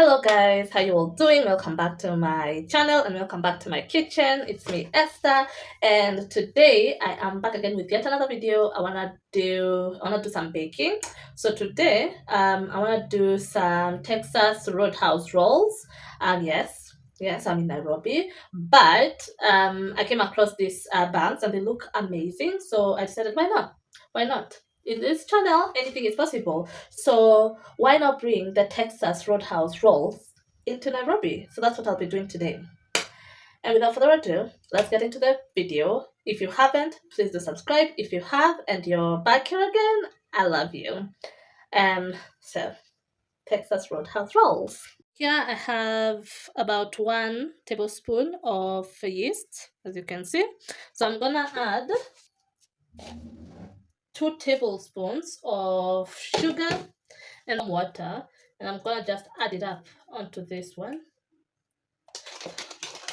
Hello guys, how you all doing? Welcome back to my channel and welcome back to my kitchen. It's me, Esther, and today I am back again with yet another video. I wanna do some baking. So today I wanna do some Texas Roadhouse rolls. And yes, I'm in Nairobi, but I came across these buns and they look amazing. So I decided, why not? Why not? In this channel, anything is possible. So why not bring the Texas Roadhouse rolls into Nairobi? So that's what I'll be doing today. And without further ado, let's get into the video. If you haven't, please do subscribe. If you have and you're back here again, I love you. So Texas Roadhouse rolls. Here I have about 1 tablespoon of yeast, as you can see. So I'm gonna add 2 tablespoons of sugar and water, and I'm gonna just add it up onto this one.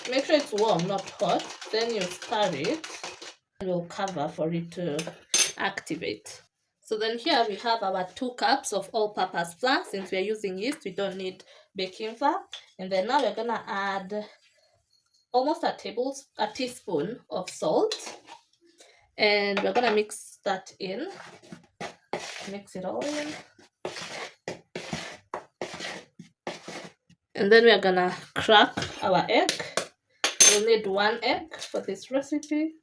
Make sure it's warm, not hot. Then you stir it and we'll cover for it to activate. So then here we have our 2 cups of all-purpose flour. Since we're using yeast, we don't need baking flour. And then now we're gonna add almost a teaspoon of salt, and we're gonna mix that in. Mix it all in. And then we're gonna crack our egg. We'll need 1 egg for this recipe.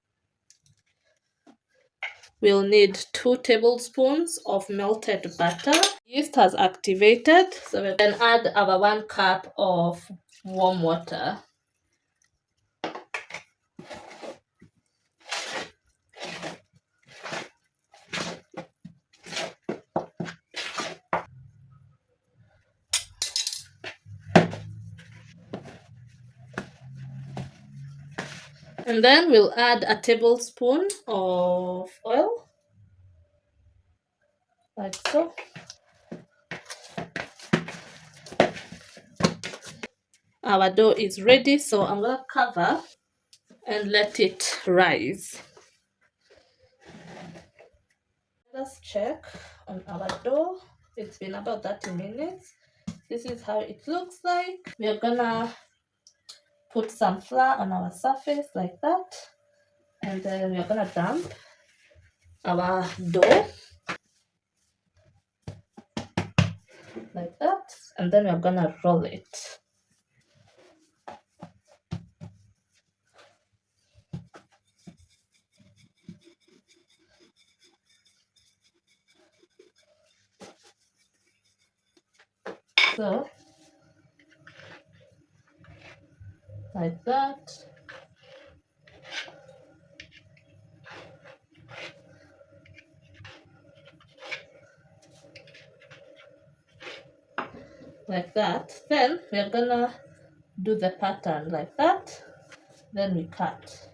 We'll need 2 tablespoons of melted butter. Yeast has activated, so we can add our 1 cup of warm water. And then we'll add a tablespoon of oil, like so. Our dough is ready, so I'm gonna cover and let it rise. Let's check on our dough. It's been about 30 minutes. This is how it looks like. We're gonna put some flour on our surface like that, and then we're gonna dump our dough like that, and then we're gonna roll it. So like that. Like that. Then we're gonna do the pattern like that. Then we cut.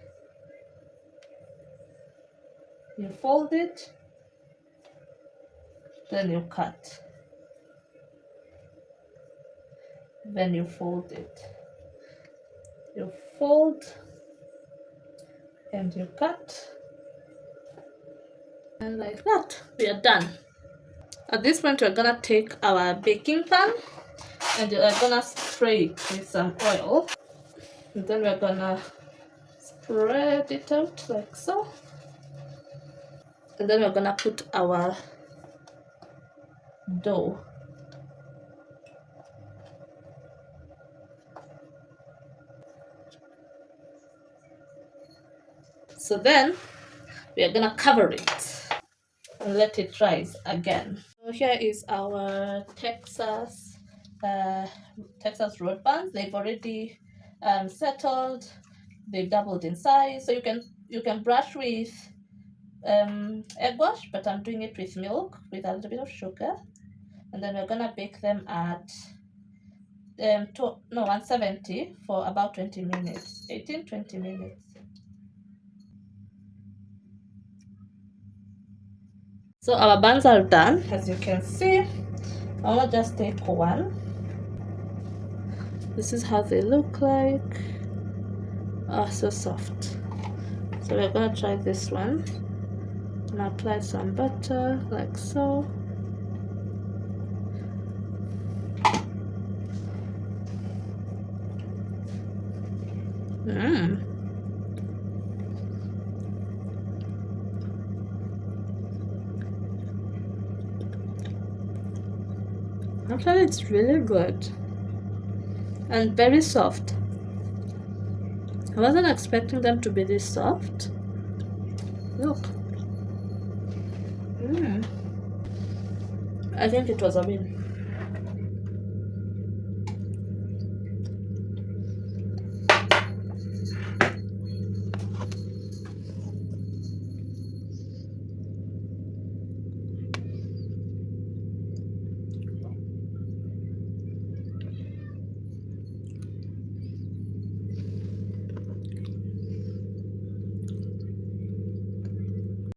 You fold it, then you cut. Then you fold it. You fold and you cut. And like that, we are done. At this point, we're gonna take our baking pan and we're gonna spray it with some oil. And then we're gonna spread it out like so. And then we're gonna put our dough. So then we are gonna cover it and let it rise again. So here is our Texas road buns. They've already settled. They've doubled in size. So you can brush with egg wash, but I'm doing it with milk with a little bit of sugar. And then we're gonna bake them at 170 for about 20 minutes, 18-20 minutes. So our buns are done, as you can see. I want to just take one. This is how they look like. Oh, so soft. So we're gonna try this one. And apply some butter like so. Mm. Actually, it's really good and very soft. I wasn't expecting them to be this soft. Look. I think it was a win.